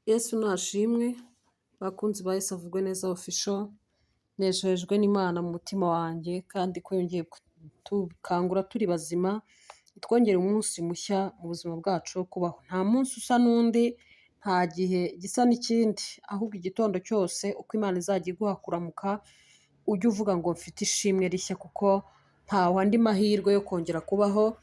Yesu nashimwe, bakunzi ba Yesu avugwe neza official, nejejwe n'Imana mu mutima wanjye kandi ko yongeye kutukangura turi bazima, itwongera umunsi mushya mu buzima bwacu wo kubaho. Nta munsi usa n'undi, nta gihe gisa n'ikindi, ahubwo igitondo cyose uko Imana izajya iguha kuramuka, ujye uvuga ngo mfite ishimwe rishya kuko ntawe andi mahirwe yo kongera kubaho,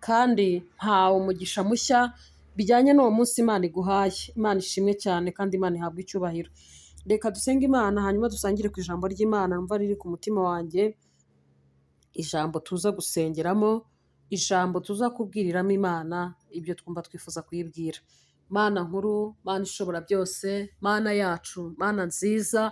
kandi ntawe umugisha mushya bijyanye n'uwo munsi Imana iguhaye. Imana ishimwe cyane kandi Imana ihabwa icyubahiro. Reka dusenge Imana hanyuma dusangire ku ijambo ry'Imana numva riri ku mutima wanjye, ijambo tuza gusengeramo, ijambo tuza kubwiriramo Imana ibyo twumva twifuza kuyibwira. Mana nkuru, Mana ishobora byose, Mana yacu, Mana nziza,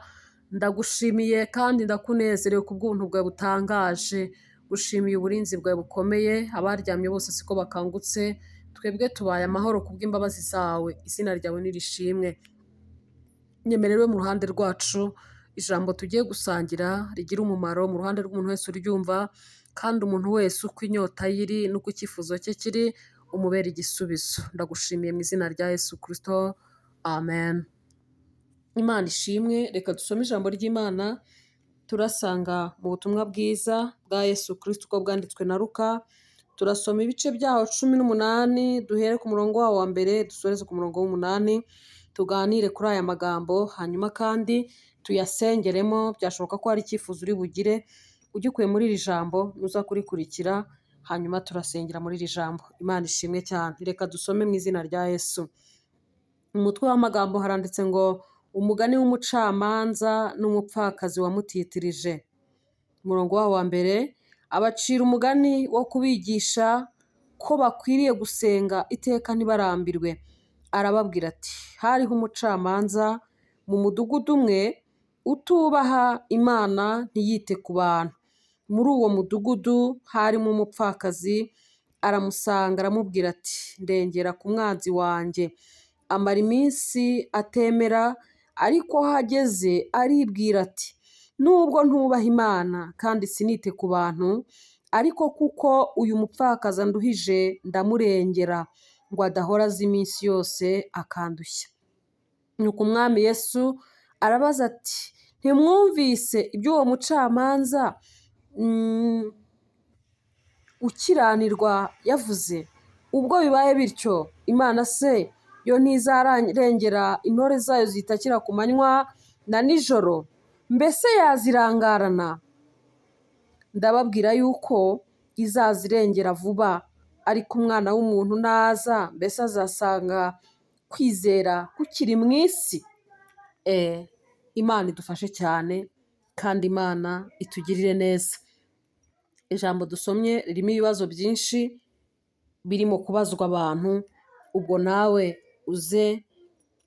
ndagushimiye kandi ndakunezerewe ku bw'ubuntu bwawe butangaje, gushimiye uburinzi bwawe bukomeye, abaryamye bose siko bakangutse, twebwe tubaye amahoro ku bw'imbabazi zawe, izina ryawe nirishimwe. Nyemerewe mu ruhande rwacu ijambo tugiye gusangira rigira umumaro mu ruhande rw'umuntu wese uryumva, kandi umuntu wese uko inyota ye iri n'uko icyifuzo cye kiri umubera igisubizo. Ndagushimiye mu izina rya Yesu Kristo, amen. Imana ishimwe. Reka dusome ijambo ry'Imana, turasanga mu butumwa bwiza bwa Yesu Kristo uko bwanditswe na Luka, turasoma ibice byaho 18 duhere ku murongo wawo wa mbere dusoreze ku murongo w'8, tuganire kuri aya magambo, hanyuma kandi tuyasengeremo. Byashoboka ko hari icyifuzo uri bugire ugikuye muri iri jambo, nuza kurikurikira hanyuma turasengera muri iri jambo. Imana ishimwe cyane. Reka dusome mu izina rya Yesu. Umutwe w'amagambo haranditse ngo umugani w'umucamanza n'umupfakazi wamutitirije. Umurongo wawo wa mbere, abacira umugani wo kubigisha ko bakwiriye gusenga iteka ntibarambirwe. Arababwira ati, hariho umucamanza mu mudugudu umwe utubaha Imana ntiyite ku bantu. Muri uwo mudugudu harimo umupfakazi, aramusanga aramubwira ati, ndengera ku mwanzi wanjye. Amara iminsi atemera, ariko aho ageze aribwira ati, nubwo ntubaha Imana kandi sinite ku bantu, ariko kuko uyu mupfakazi anduhije ndamurengera, ngo adahora aza iminsi yose akandushya. Nuko umwami Yesu arabaza ati, ntimwumvise iby'uwo mucamanza ukiranirwa yavuze? Ubwo bibaye bityo, Imana se yo ntizarengera intore zayo zitakira ku manywa na nijoro? Mbese yazirangarana? Ndababwira yuko izazirengera vuba. Ariko umwana w'umuntu naza, mbese azasanga kwizera kukiri mu isi? Imana idufashe cyane kandi Imana itugirire neza. Ijambo dusomye ririmo ibibazo byinshi birimo kubazwa abantu, ubwo nawe uze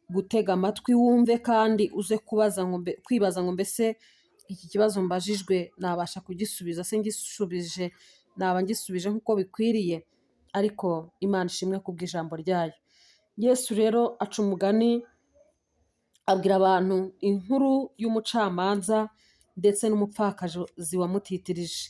gutega amatwi wumve kandi uze kwibaza ngo mbese iki kibazo mbajijwe nabasha kugisubiza? Se ngisubije naba ngisubije nk'uko bikwiriye? Ariko Imana ishimwe kubw'ijambo ryayo. Yesu rero aca umugani, abwira abantu inkuru y'umucamanza ndetse n'umupfakazi wamutitirije.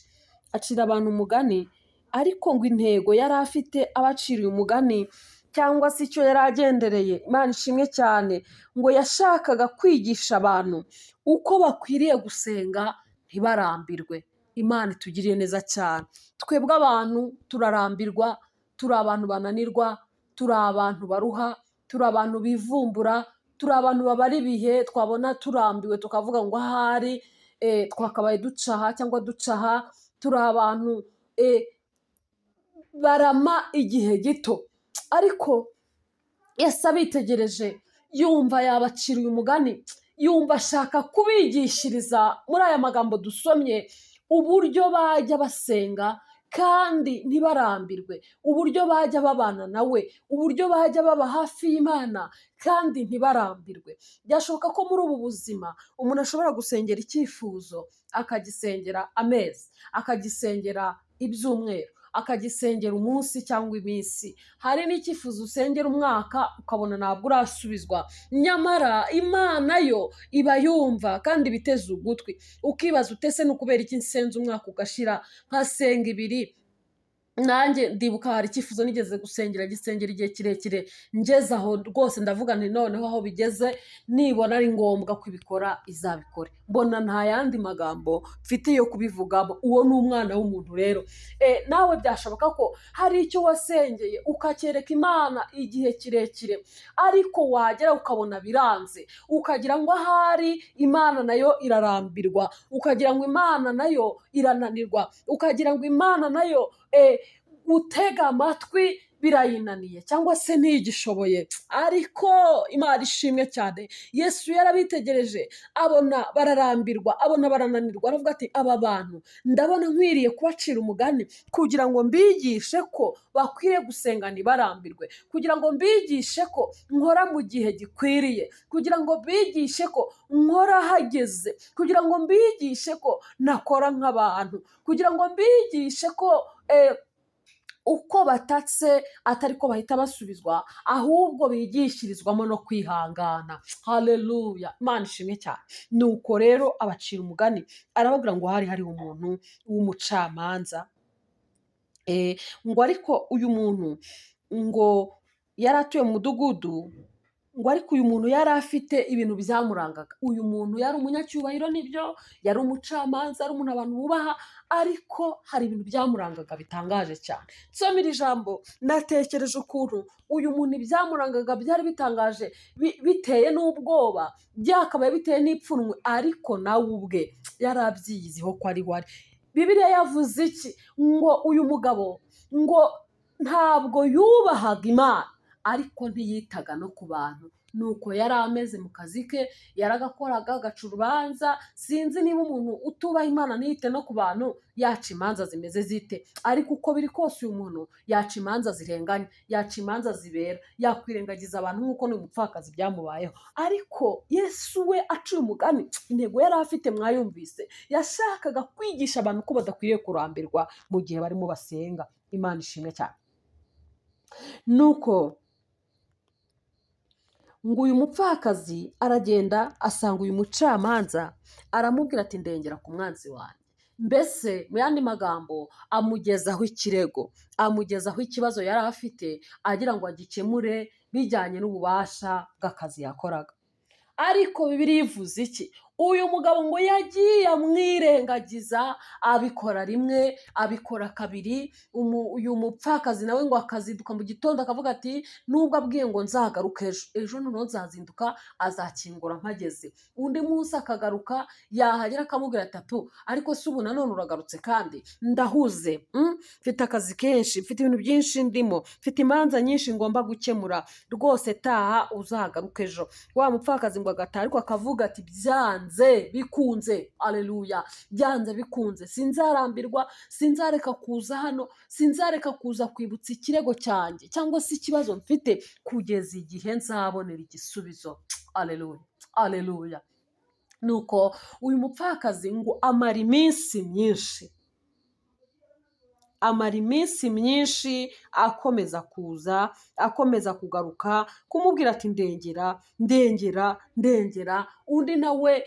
Acira abantu umugani, ariko ngo intego yari afite abaciriye umugani cyangwa se icyo yari agendereye, Imana ishimwe cyane, ngo yashakaga kwigisha abantu uko bakwiriye gusenga ntibarambirwe. Imana itugiriye neza cyane. Twebwe abantu turarambirwa, turi abantu bananirwa, turi abantu baruha, turi abantu bivumbura, turi abantu babara ibihe, twabona turambiwe tukavuga ngo ahari twakabaye ducaha cyangwa ducaha. Turi abantu barama igihe gito, ariko Yesu abitegereje yumva yabaciriye umugani, yumva ashaka kubigishiriza muri aya magambo dusomye uburyo bajya basenga kandi ntibarambirwe, uburyo bajya babana nawe, uburyo bajya baba hafi y'Imana kandi ntibarambirwe. Byashoboka ko muri ubu buzima umuntu ashobora gusengera icyifuzo, akagisengera amezi, akagisengera ibyumweru, akagisengera umunsi cyangwa iminsi. Hari n'icyifuzo usengera umwaka ukabona ntabwo urasubizwa, nyamara Imana yo iba yumva kandi biteze ugutwi. Ukibaza utese ni ukubera iki nsenze umwaka ugashira, nkasenga ibiri nanjye ndibuka hari icyifuzo nigeze gisengera igihe kirekire, ngeze aho rwose ndavuga nti noneho aho bigeze nibona ari ngombwa kubikora izabikore. Mbona nta yandi magambo mfite yo kubivugamo. Uwo ni umwana w'umuntu rero. Nawe byashoboka ko hari icyo wasengeye ukacyereka Imana igihe kirekire, ariko wagera ukabona biranze, ukagira ngo ahari Imana nayo irarambirwa, ukagira ngo Imana nayo irananirwa, ukagira ngo Imana nayo gutega amatwi birayinaniye cyangwa se ntigishoboye. Ariko Imana ishimwe cyane, Yesu yarabitegereje abona bararambirwa, abona barananirwa, aravuga ati aba bantu ndabona nkwiriye kubacira umugani kugira ngo mbigishe ko bakwiriye gusenga ntibarambirwe, kugira ngo mbigishe ko nkora mu gihe gikwiriye, kugira ngo mbigishe ko nkora hageze, kugira ngo mbigishe ko nakora nk'abantu, kugira ngo mbigishe ko uko batatse atari ko bahita basubizwa, ahubwo bigishirizwamo no kwihangana. Haleluya, Imana ishimwe cyane. Nuko rero abacira umugani, arababwira ngo hari hariho umuntu w'umucamanza, ngo ariko uyu muntu ngo yari atuye mu mudugudu, ngo ariko uyu muntu yari afite ibintu byamurangaga. Uyu muntu yari umunyacyubahiro, nibyo, yari umucamanza, ari umuntu abantu bubaha, ariko hari ibintu byamurangaga bitangaje cyane. Nsoma iri jambo natekereje ukuntu uyu muntu ibyamurangaga byari bitangaje, biteye n'ubwoba, byakabaye biteye n'ipfunwe, ariko nawe ubwe yari abyiyiziho ko ari we. Bibiliya yavuze iki? Ngo uyu mugabo ngo ntabwo yubahaga Imana, ariko ntiyitaga no ku bantu. Nuko yari ameze mu kazi ke, yaragakoraga agaca urubanza. Sinzi niba umuntu utubaha Imana ntiyite no ku bantu yaca imanza zimeze zite, ariko uko biri kose uyu muntu yaca imanza zirenganya, yaca imanza zibera, yakwirengagiza abantu nk'uko ni umupfakazi byamubayeho. Ariko Yesu we aciye umugani, intego yari afite mwayumvise, yashakaga kwigisha abantu ko badakwiriye kurambirwa mu gihe barimo basenga. Imana ishimwe cyane. Nuko ngo uyu mupfakazi aragenda asanga uyu mucamanza, aramubwira ati ndengera ku mwanzi wanjye. Mbese mu yandi magambo amugezaho ikirego, amugezaho ikibazo yari afite, agira ngo agikemure bijyanye n'ububasha bw'akazi yakoraga. Ariko Bibiliya ivuze iki? Uyu mugabo ngo yagiye amwirengagiza, abikora rimwe, abikora kabiri. Uyu mupfakazi nawe ngo akazinduka mu gitondo akavuga ati nubwo abwiye ngo nzagaruka ejo noneho nzazinduka azakingura mpageze. Undi munsi akagaruka, yahagera akamubwira ati ariko si ubu nanone uragarutse kandi ndahuze, mfite akazi kenshi, mfite ibintu byinshi ndimo, mfite imanza nyinshi ngomba gukemura, rwose taha uzagaruka ejo. Wa mupfakazi ngo agataha, ariko akavuga ati byanze bikunze, aleluya, byanze bikunze, sinzarambirwa, sinzareka kuza hano, sinzareka kuza kwibutsa ikirego cyanjye cyangwa se ikibazo mfite kugeza igihe nzabonera igisubizo. Aleluya, aleluya. Nuko uyu mupfakazi ngo amara iminsi myinshi akomeza kuza, akomeza kugaruka kumubwira ati ndengera. Undi nawe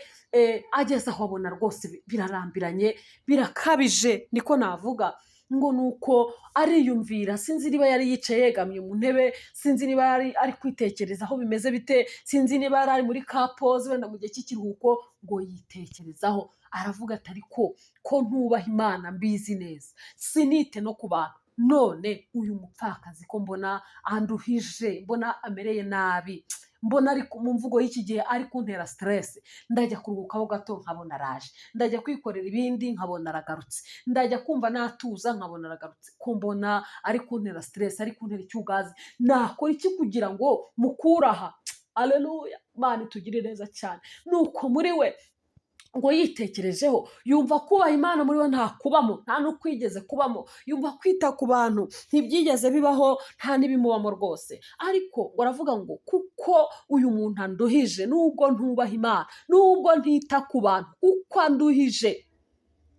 ageze aho abona rwose birarambiranye, birakabije, niko navuga. ngo nuko ariyumvira, sinzi niba yari yicaye yegamye mu ntebe, sinzi niba yari ari kwitekereza aho bimeze bite, sinzi niba yari ari muri ka pause wenda mu gihe cy'ikiruhuko, ngo yitekerezaho aravuga ati ariko ko ntubaha Imana mbizi neza, sinite no ku bantu, none uyu mupfakazi ko mbona anduhije, mbona amereye nabi, mbona ari mu mvugo y'iki gihe ari kuntera stress, ndajya kuruhukaho gato nkabona araje, ndajya kwikorera ibindi nkabona aragarutse, ndajya kumva natuza nkabona aragarutse, ko mbona ari kuntera stress, ari kuntera icyugazi, nakora iki kugira ngo mukuraha? Aleluya, Imana itugire neza cyane. Nuko muri we ngo yitekerejeho, yumva kubaha Imana muri we nta kubamo, nta n'ukwigeze kubamo, yumva kwita ku bantu ntibyigeze bibaho, nta n'ibimubamo rwose. Ariko baravuga ngo kuko uyu muntu anduhije, nubwo ntubaha Imana, nubwo ntita ku bantu, uko anduhije,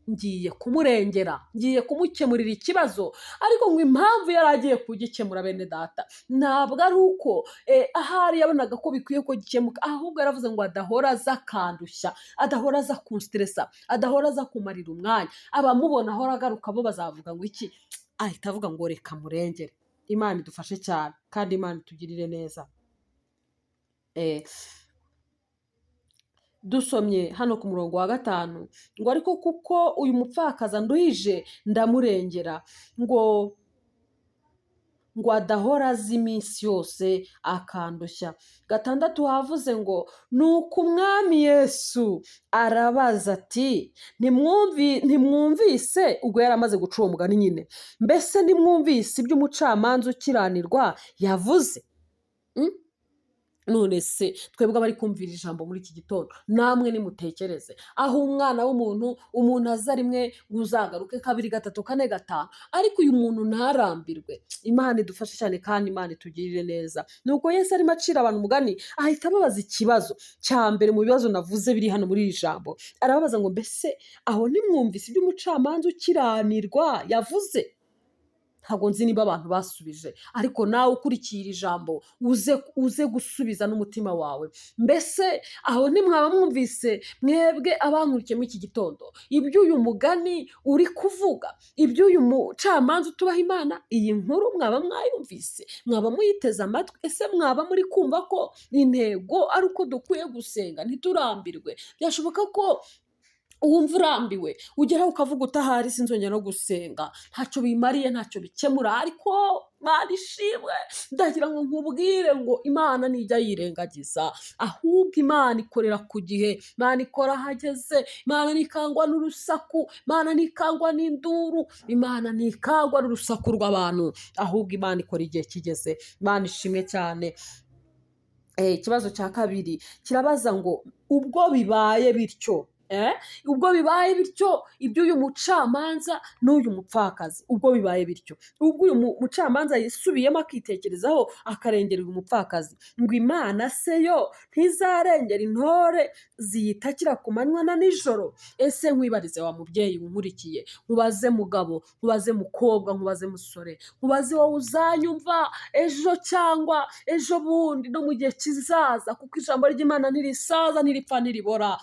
ngiye kumurengera, ngiye kumukemurira ikibazo. Ariko ngo impamvu yari agiye kugikemura, bene data, ntabwo ari uko ahari yabonaga ko bikwiye ko gikemuka, ahubwo yaravuze ngo adahora aza akandushya, adahora aza kunstresa, adahora aza kumarira umwanya, abamubona ahora agaruka bo bazavuga ngo iki, ahita avuga ngo reka murengere. Imana idufashe cyane kandi Imana itugirire neza. Dusomye hano ku murongo wa 5 ngo ariko kuko uyu mupfakazi anduhije ndamurengera ngo adahora azi iminsi yose akandushya. 6 havuze ngo nuko umwami Yesu arabaza ati ntimwumvise, ubwo yari amaze guca uwo mugani nyine, mbese ntimwumvise ibyo umucamanza ukiranirwa yavuze? None se twebwe abari kumvira ijambo muri iki gitondo, namwe nimutekereze aho umwana w'umuntu aza rimwe uzagaruke 2 3 4 5, ariko uyu muntu ntarambirwe. Imana idufashe cyane kandi Imana itugirire neza. Nuko Yesu arimo acira abantu umugani ahita ababaza ikibazo cya mbere mu bibazo navuze biri hano muri iri jambo. Arababaza ngo mbese aho nimwumvise ibyo umucamanza ukiranirwa yavuze? Ntabwo nzi niba abantu basubije, ariko nawe ukurikiye iri jambo uze gusubiza n'umutima wawe. Mbese aho ntimwaba mwumvise mwebwe abankurikiye muri iki gitondo ibyo uyu mugani uri kuvuga, ibyo uyu mucamanza utubaha Imana, iyi nkuru mwaba mwayumvise, mwaba muyiteze amatwi? Ese mwaba muri kumva ko intego ari uko dukwiye gusenga ntiturambirwe? Byashoboka ko wumva urambiwe ugeraho ukavuga utahari sinzongera no gusenga, ntacyo bimariye, ntacyo bikemura. Ariko Imana ishimwe, ndagira ngo nkubwire ngo Imana ntijya yirengagiza, ahubwo Imana ikorera ku gihe, Imana ikora ahageze, Imana ntikangwa n'urusaku, Imana ntikangwa n'induru, Imana ntikangwa n'urusaku rw'abantu, ahubwo Imana ikora igihe kigeze. Imana ishimwe cyane. Ikibazo cya 2 kirabaza ngo ubwo bibaye bityo, ubwo bibaye bityo ibyo uyu mucamanza n'uyu mupfakazi, ubwo bibaye bityo, ubwo uyu mucamanza yisubiyemo akitekerezaho akarengera uyu mupfakazi, ngo Imana se yo ntizarengera intore ziyitakira ku manywa na nijoro? Ese nkwibarize wa mubyeyi unkurikiye, nkubaze mugabo, nkubaze mukobwa, nkubaze musore, nkubaze wowe uzanyumva ejo cyangwa ejo bundi no mu gihe kizaza, kuko ijambo ry'Imana ntirisaza, ntiripfa, ntiribora.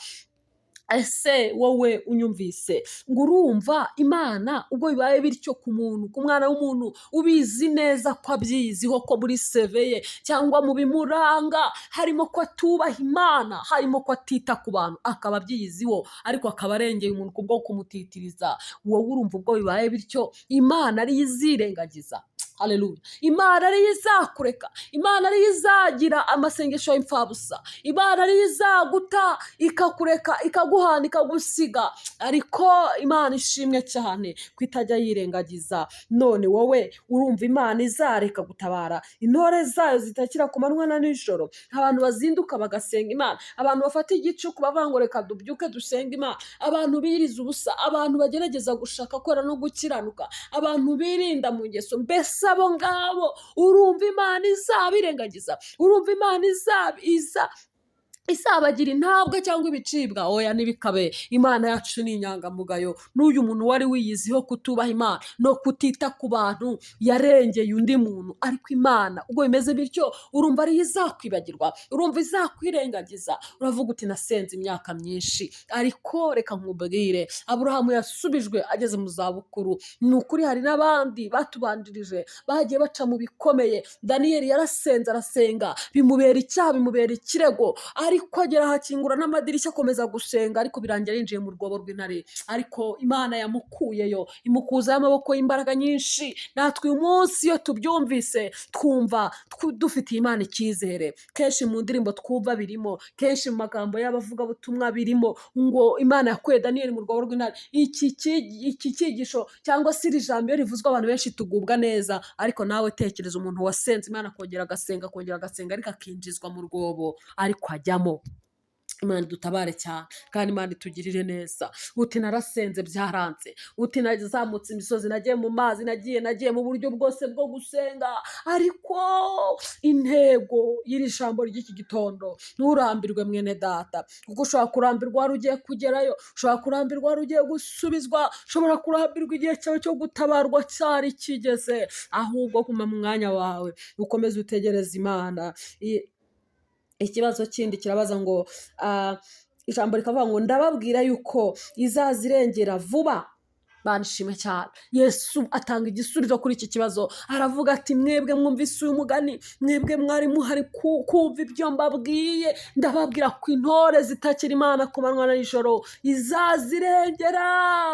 Ese wowe unyumvise ngo urumva Imana ubwo bibaye bityo ku muntu, ku mwana w'umuntu ubizi neza ko abyiziho ko muri seveye cyangwa mu bimuranga harimo ko atubaha Imana, harimo ko atita ku bantu, akaba abyiyiziho ariko akaba arengeye umuntu kubwo kumutitiriza, wowe urumva ubwo bibaye bityo Imana ariyo izirengagiza? Haleluya. Imana ariyo izakureka, Imana ariyo izagira amasengesho y'imfabusa, Imana ariyo izaguta ikakureka, ikaguhana, ikagusiga. Ariko Imana ishimwe cyane ko itajya yirengagiza. None wowe urumva Imana izareka gutabara intore zayo zitakira ku manywa na nijoro, abantu bazinduka bagasenga Imana, abantu bafata igicuku bavuga ngo reka dubyuke dusenga Imana, abantu biriza ubusa, abantu bagerageza gushaka kora no gukiranuka, abantu birinda mu ngeso? Mbese abo ngabo urumva Imana izabirengagiza? Urumva Imana isabagira intabwa cyangwa ibicibwa? Oya, ntibikabe. Imana yacu ni inyangamugayo. N'uyu muntu wari wiyiziho kutubaha Imana no kutita ku bantu yarengeye undi muntu, ariko Imana ubwo bimeze bityo urumva ariyo izakwibagirwa? Urumva izakwirengagiza? Uravuga uti nasenze imyaka myinshi, ariko reka nkubwire, Aburahamu yasubijwe ageze mu zabukuru. Ni ukuri hari n'abandi batubanjirije bagiye baca mu bikomeye. Daniyeli yarasenze arasenga, bimubera icyaha, bimubera ikirego, ariko agera ahakingura n'amadirishya akomeza gusenga, ariko birangira yinjiye mu rwobo rw'intare. Ariko Imana yamukuyeyo, imukuzayo amaboko y'imbaraga nyinshi. Natwe uyu munsi iyo tubyumvise twumva dufitiye Imana icyizere. Kenshi mu ndirimbo twumva birimo, kenshi mu magambo y'abavugabutumwa birimo ngo Imana yakuye Daniyeli mu rwobo rw'intare. Iki cyigisho cyangwa se iri jambo iyo rivuzwe abantu benshi tugubwa neza, ariko nawe tekereza umuntu wasenze Imana akongera agasenga, ariko akinjizwa mu rwobo, ariko ajyamo. Imana idutabare cyane kandi Imana itugirire neza. Uti narasenze byaranze, uti nazamutse imisozi, nagiye mu mazi, nagiye mu buryo bwose bwo gusenga, ariko intego y'iri jambo ry'iki gitondo, nturambirwe mwene data, kuko ushobora kurambirwa wari ugiye kugerayo, ushobora kurambirwa wari ugiye gusubizwa, ushobora kurambirwa igihe cyawe cyo gutabarwa cyari kigeze. Ahubwo guma mu mwanya wawe ukomeze utegereze Imana. Ikibazo kindi kirabaza ngo ijambo rikavuga ngo ndababwira yuko izazirengera vuba banishime cyane. Yesu atanga igisubizo kuri iki kibazo, aravuga ati mwebwe mwumvise uyu mugani, mwebwe mwari muhari kumva ibyo mbabwiye, ndababwira ko intore zitakira Imana ku manywa na nijoro izazirengera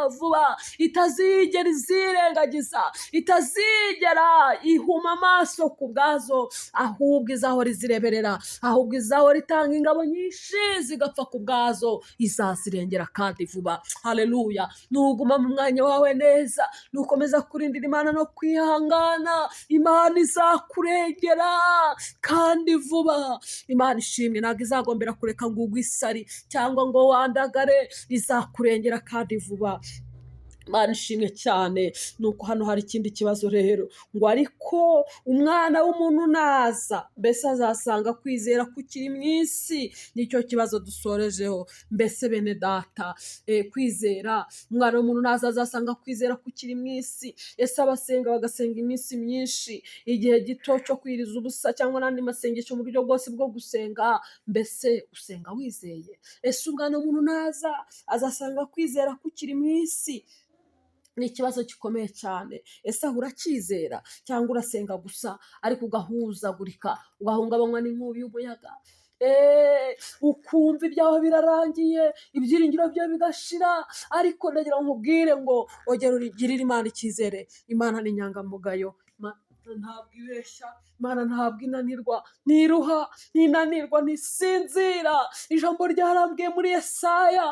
vuba, itazigera izirengagiza, itazigera ihuma amaso ku bwazo, ahubwo izahora izireberera, ahubwo izahora itanga ingabo nyinshi zigapfa ku bwazo, izazirengera kandi vuba. Haleluya! Nuguma mu mwanya wawe neza, nukomeza kurindira Imana no kwihangana, Imana izakurengera kandi vuba. Imana ishimwe, ntabwo izagombera kureka ngo ugwe isari cyangwa ngo wandagare, izakurengera kandi vuba. Imana ishimwe cyane. Nuko hano hari ikindi kibazo rero, ngo ariko umwana w'umuntu naza, mbese azasanga kwizera kukiri mu isi? Nicyo kibazo dusorejeho. Mbese bene data, kwizera, umwana w'umuntu naza azasanga kwizera kukiri mu isi? Ese abasenga bagasenga iminsi myinshi, igihe gito cyo kwiriza ubusa cyangwa n'andi masengesho mu buryo bwose bwo gusenga, mbese usenga wizeye? Ese umwana w'umuntu naza azasanga kwizera kukiri mu isi? Ni ikibazo gikomeye cyane. Ese aho uracyizera cyangwa urasenga gusa ariko ugahuzagurika, ugahungabanywa n'inkubi y'umuyaga, ukumva ibyawe birarangiye, ibyiringiro byawe bigashira? Ariko ndagira ngo nkubwire ngo ongera ugirire Imana icyizere. Imana ni inyangamugayo, ntabwo ibeshya, Imana ntabwo inanirwa, ntiruha, ntinanirwa, ntisinzira. Ijambo ryarambwiye muri Yesaya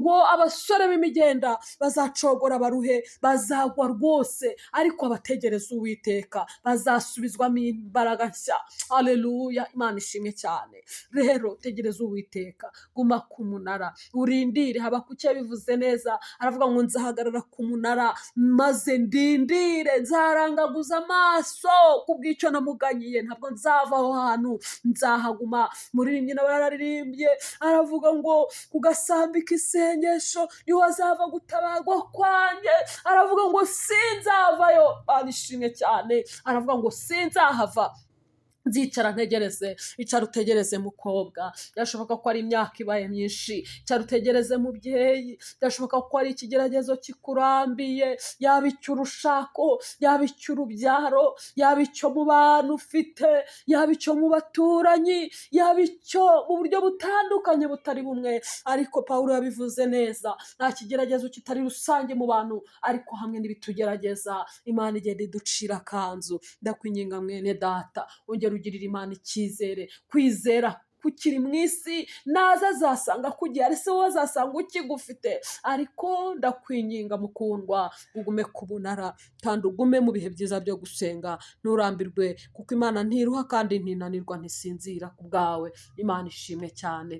ngo abasore b'imigenda bazacogora baruhe, bazagwa rwose, ariko abategereza Uwiteka bazasubizwamo imbaraga nshya. Haleluya! Imana ishimwe cyane. Rero tegereza Uwiteka, guma ku munara, urindire. Habakuki yabivuze neza, aravuga ngo nzahagarara ku munara maze ndindire, nzarangaguza amaso kubw'icyo namuganyiye, ntabwo nzava aho hantu, nzahaguma. Muririmbyi nawe yararirimbye aravuga ngo ku gasambi k'isengesho niho hazava gutabarwa kwanjye, aravuga ngo sinzavayo. Banishimye cyane, aravuga ngo sinzahava, nzicara ntegereze. Icara utegereze mukobwa, byashoboka ko ari imyaka ibaye myinshi. Icara utegereze mubyeyi, byashoboka ko ari ikigeragezo kikurambiye, yaba icy'urushako, yaba icy'urubyaro, yaba icyo mu bantu ufite, yaba icyo mu baturanyi, yaba icyo mu buryo butandukanye butari bumwe. Ariko Pawulo yabivuze neza, nta kigeragezo kitari rusange mu bantu, ariko hamwe n'ibitugerageza Imana igenda iducira akanzu. Ndakwinginga mwene data, ongera ugirira Imana icyizere. Kwizera kukiri mu isi, naza azasanga kugiye, ese wowe azasanga ukigufite? Ariko ndakwinginga mukundwa, ugume ku munara kandi ugume mu bihe byiza byo gusenga, nturambirwe, kuko Imana ntiruha kandi ntinanirwa, ntisinzira ku bwawe. Imana ishimwe cyane.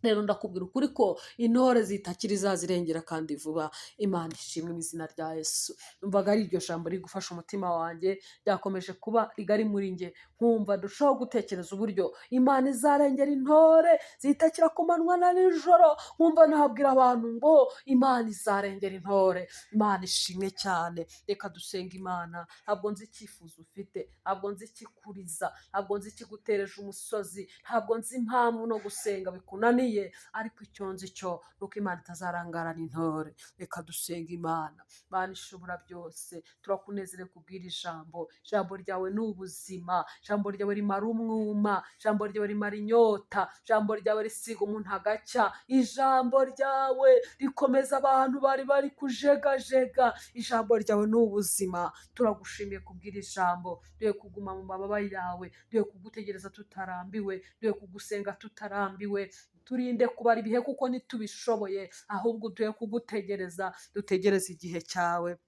Rero ndakubwira ukuri ko intore zitakira izazirengera kandi vuba. Imana ishimwe mu izina rya Yesu. Numvaga ari iryo jambo riri gufasha umutima wanjye, ryakomeje kuba rigari muri njye, nkumva ndushaho gutekereza uburyo Imana izarengera intore zitakira ku manywa na nijoro. Nkumva nabwira abantu ngo Imana izarengera intore. Imana ishimwe cyane. Reka dusenga Imana. Ntabwo nzi icyifuzo ufite, ntabwo nzi ikikuriza, ntabwo nzi ikigutereje umusozi, ntabwo nzi impamvu no gusenga bikunaniye, ariko icyo nzi cyo nuko Imana itazarangarana intore. Reka dusenga Imana. Imana ishobora byose, turakunezerewe kubwira ijambo. Ijambo ryawe ni ubuzima, ijambo ryawe rimara umwuma, ijambo ryawe rimara inyota, ijambo ryawe risiga umuntu agacya, ijambo ryawe rikomeza abantu bari kujegajega. Ijambo ryawe ni ubuzima. Turagushimiye kubwira ijambo, duhe kuguma mu mababa yawe, duhe kugutegereza tutarambiwe, duhe kugusenga tutarambiwe. Turinde kubara ibihe kuko ntitubishoboye, ahubwo duhe kugutegereza, dutegereze igihe cyawe.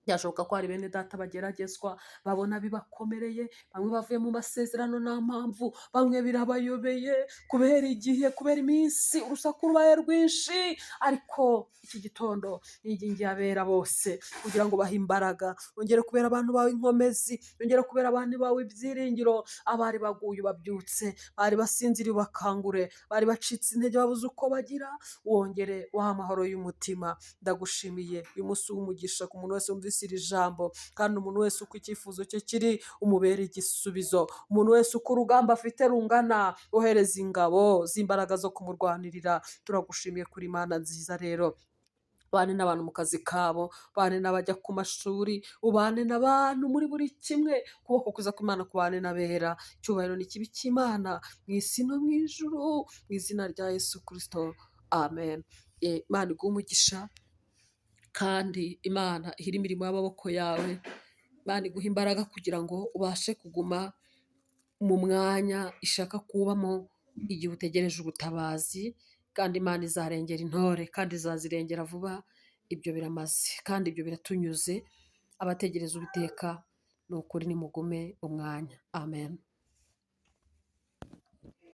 Byashoboka ko hari bene data bageragezwa, babona bibakomereye, bamwe bavuye mu masezerano nta mpamvu, bamwe birabayobeye kubera igihe, kubera iminsi, urusaku rubaye rwinshi. Ariko iki gitondo nigingiye abera bose kugira ngo bahe imbaraga, ongere kubera abantu bawe inkomezi, ongere kubera abantu bawe ibyiringiro. Abari baguye babyutse, bari basinziriye bakangure, bari bacitse intege babuze uko bagira, wongere waha amahoro y'umutima. Ndagushimiye uyu munsi w'umugisha ku muntu wese wumvise iri jambo, kandi umuntu wese uko icyifuzo cye kiri umubere igisubizo. Umuntu wese uko urugamba afite rungana, ohereza ingabo z'imbaraga zo kumurwanirira. Turagushimiye kuri Imana nziza. Rero ubane n'abantu mu kazi kabo, ubane n'abajya ku mashuri, ubane n'abantu muri buri kimwe, ukuboko kuza kw'Imana kubane n'abera, icyubahiro ni kibi cy'Imana mu isi no mu ijuru, mu izina rya Yesu Kristo, amen. Imana iguhe umugisha kandi Imana ihire imirimo y'amaboko yawe, Imana iguhe imbaraga kugira ngo ubashe kuguma mu mwanya ishaka kubamo igihe utegereje ubutabazi, kandi Imana izarengera intore kandi izazirengera vuba, ibyo biramaze kandi ibyo biratunyuze, abategereza Uwiteka ni ukuri nimugume umwanya, amen.